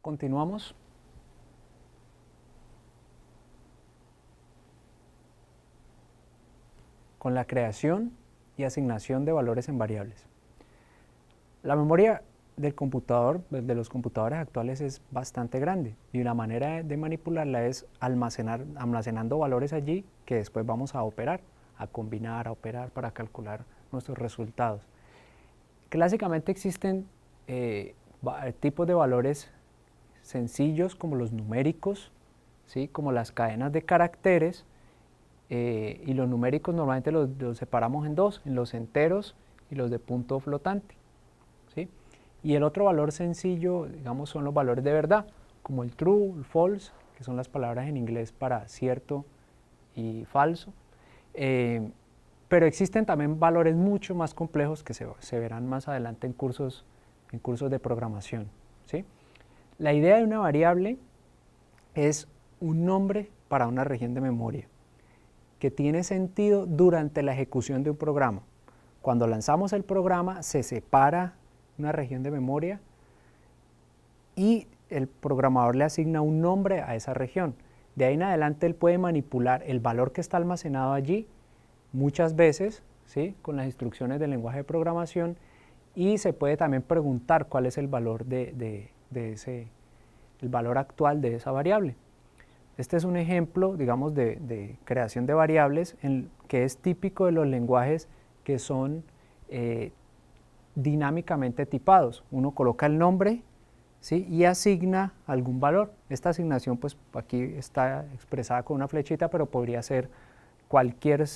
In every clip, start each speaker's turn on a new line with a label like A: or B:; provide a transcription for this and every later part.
A: Continuamos. Con la creación y asignación de valores en variables. La memoria del computador, de los computadores actuales, es bastante grande y una manera de manipularla es almacenando valores allí que después vamos a operar, a combinar, a operar para calcular nuestros resultados. Clásicamente existen tipos de valores sencillos como los numéricos, ¿sí? Como las cadenas de caracteres, y los numéricos normalmente los separamos en dos, en los enteros y los de punto flotante, ¿sí? Y el otro valor sencillo, digamos, son los valores de verdad, como el true, el false, que son las palabras en inglés para cierto y falso. Pero existen también valores mucho más complejos que se verán más adelante en cursos de programación, ¿sí? La idea de una variable es un nombre para una región de memoria que tiene sentido durante la ejecución de un programa. Cuando lanzamos el programa se separa una región de memoria y el programador le asigna un nombre a esa región. De ahí en adelante él puede manipular el valor que está almacenado allí muchas veces, ¿sí? Con las instrucciones del lenguaje de programación, y se puede también preguntar cuál es el valor el valor actual de esa variable. Este es un ejemplo, digamos, de creación de variables que es típico de los lenguajes que son dinámicamente tipados. Uno coloca el nombre, ¿sí? Y asigna algún valor. Esta asignación, pues aquí está expresada con una flechita, pero podría ser cualquier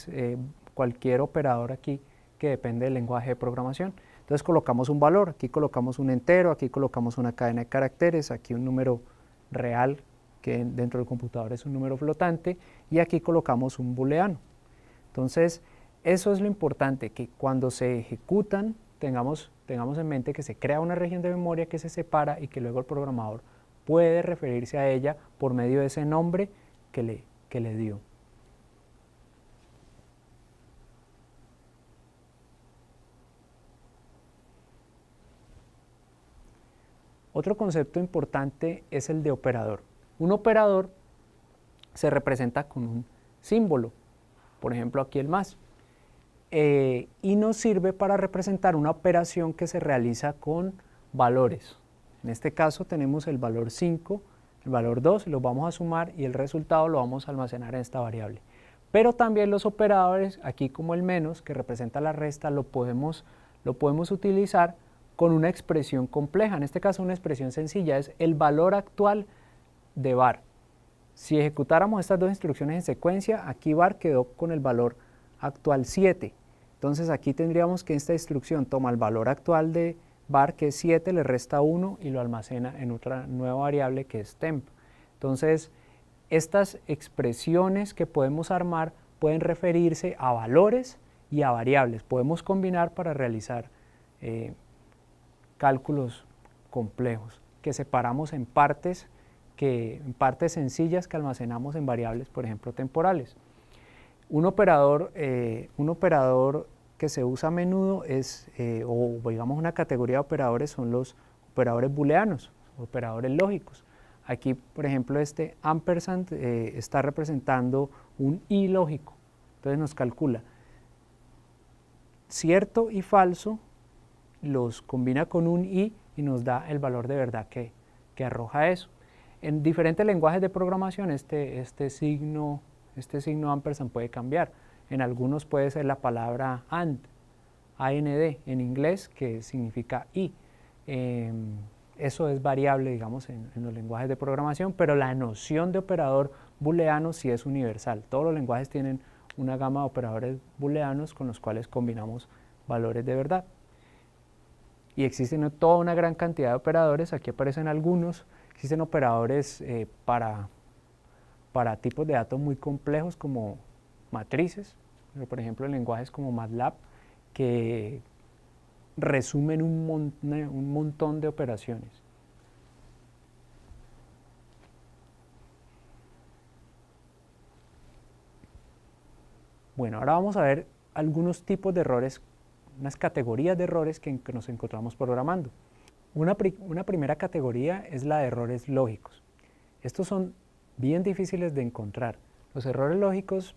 A: operador aquí que depende del lenguaje de programación. Entonces colocamos un valor, aquí colocamos un entero, aquí colocamos una cadena de caracteres, aquí un número real que dentro del computador es un número flotante, y aquí colocamos un booleano. Entonces, eso es lo importante, que cuando se ejecutan tengamos en mente que se crea una región de memoria que se separa y que luego el programador puede referirse a ella por medio de ese nombre que le dio. Otro concepto importante es el de operador. Un operador se representa con un símbolo, por ejemplo aquí el más, y nos sirve para representar una operación que se realiza con valores. En este caso tenemos el valor 5, el valor 2, los vamos a sumar y el resultado lo vamos a almacenar en esta variable. Pero también los operadores, aquí como el menos, que representa la resta, lo podemos utilizar con una expresión compleja. En este caso una expresión sencilla es el valor actual de var. Si ejecutáramos estas dos instrucciones en secuencia, aquí var quedó con el valor actual 7. Entonces aquí tendríamos que esta instrucción toma el valor actual de var, que es 7, le resta 1 y lo almacena en otra nueva variable que es temp. Entonces estas expresiones que podemos armar pueden referirse a valores y a variables. Podemos combinar para realizar cálculos complejos que separamos en partes sencillas que almacenamos en variables, por ejemplo, temporales. Un operador que se usa a menudo o digamos una categoría de operadores son los operadores booleanos, operadores lógicos. Aquí, por ejemplo, este ampersand está representando un y lógico. Entonces nos calcula cierto y falso, los combina con un y nos da el valor de verdad que arroja eso. En diferentes lenguajes de programación este signo ampersand puede cambiar. En algunos puede ser la palabra and en inglés, que significa y. Eso es variable, digamos, en los lenguajes de programación, pero la noción de operador booleano sí es universal. Todos los lenguajes tienen una gama de operadores booleanos con los cuales combinamos valores de verdad. Y existen toda una gran cantidad de operadores, aquí aparecen algunos. Existen operadores para tipos de datos muy complejos como matrices, por ejemplo en lenguajes como MATLAB, que resumen un montón de operaciones. Bueno, ahora vamos a ver algunos tipos de errores, unas categorías de errores que nos encontramos programando. Una primera categoría es la de errores lógicos. Estos son bien difíciles de encontrar. Los errores lógicos,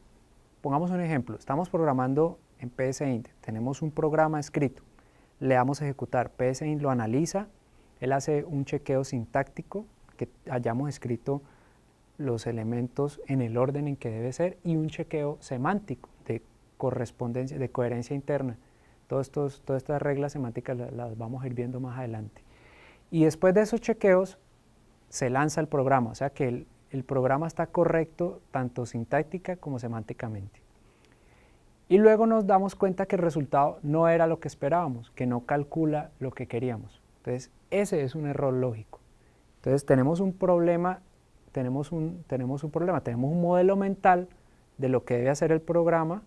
A: pongamos un ejemplo, estamos programando en PSINT, tenemos un programa escrito, le damos a ejecutar, PSINT lo analiza, él hace un chequeo sintáctico, que hayamos escrito los elementos en el orden en que debe ser, y un chequeo semántico de correspondencia, de coherencia interna. Todas estas reglas semánticas las vamos a ir viendo más adelante. Y después de esos chequeos se lanza el programa, o sea que el programa está correcto tanto sintáctica como semánticamente. Y luego nos damos cuenta que el resultado no era lo que esperábamos, que no calcula lo que queríamos. Entonces, ese es un error lógico. Entonces, tenemos un problema, tenemos un modelo mental de lo que debe hacer el programa,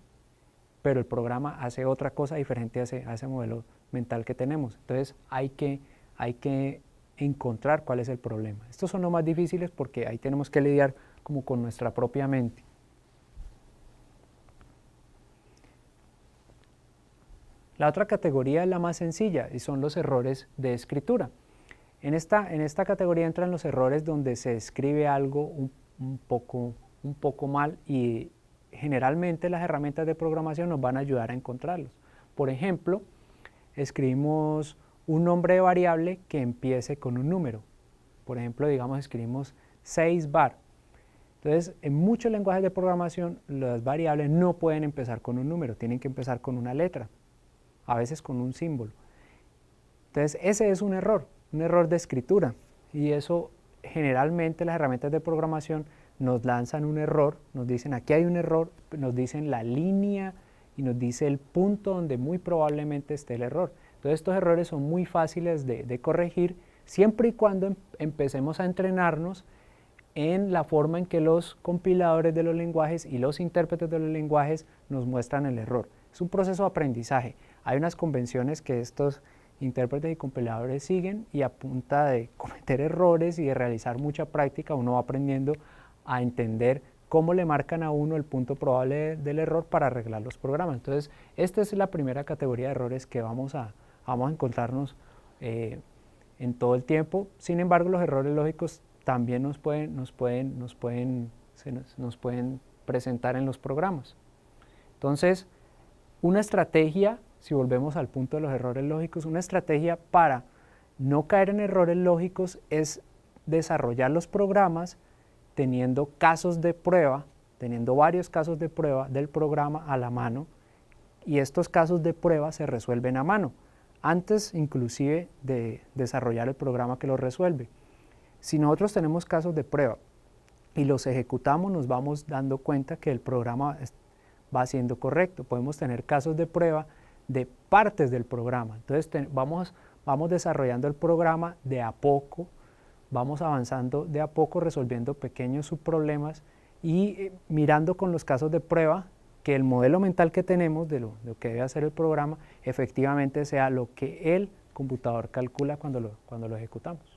A: pero el programa hace otra cosa diferente a ese modelo mental que tenemos. Entonces, hay que encontrar cuál es el problema. Estos son los más difíciles porque ahí tenemos que lidiar como con nuestra propia mente. La otra categoría es la más sencilla y son los errores de escritura. En esta categoría entran los errores donde se escribe algo un poco mal y generalmente las herramientas de programación nos van a ayudar a encontrarlos. Por ejemplo, escribimos un nombre de variable que empiece con un número. Por ejemplo, digamos, escribimos 6 bar. Entonces, en muchos lenguajes de programación, las variables no pueden empezar con un número, tienen que empezar con una letra, a veces con un símbolo. Entonces, ese es un error de escritura, y eso generalmente las herramientas de programación nos lanzan un error, nos dicen aquí hay un error, nos dicen la línea y nos dice el punto donde muy probablemente esté el error. Entonces estos errores son muy fáciles de corregir siempre y cuando empecemos a entrenarnos en la forma en que los compiladores de los lenguajes y los intérpretes de los lenguajes nos muestran el error. Es un proceso de aprendizaje. Hay unas convenciones que estos intérpretes y compiladores siguen y a punta de cometer errores y de realizar mucha práctica uno va aprendiendo a entender cómo le marcan a uno el punto probable del error para arreglar los programas. Entonces, esta es la primera categoría de errores que vamos a encontrarnos en todo el tiempo. Sin embargo, los errores lógicos también nos pueden presentar en los programas. Entonces, una estrategia, si volvemos al punto de los errores lógicos, una estrategia para no caer en errores lógicos es desarrollar los programas teniendo casos de prueba, teniendo varios casos de prueba del programa a la mano, y estos casos de prueba se resuelven a mano, antes inclusive de desarrollar el programa que los resuelve. Si nosotros tenemos casos de prueba y los ejecutamos, nos vamos dando cuenta que el programa va siendo correcto. Podemos tener casos de prueba de partes del programa. Entonces vamos desarrollando el programa de a poco, vamos avanzando de a poco, resolviendo pequeños subproblemas y mirando con los casos de prueba que el modelo mental que tenemos de lo que debe hacer el programa efectivamente sea lo que el computador calcula cuando lo ejecutamos.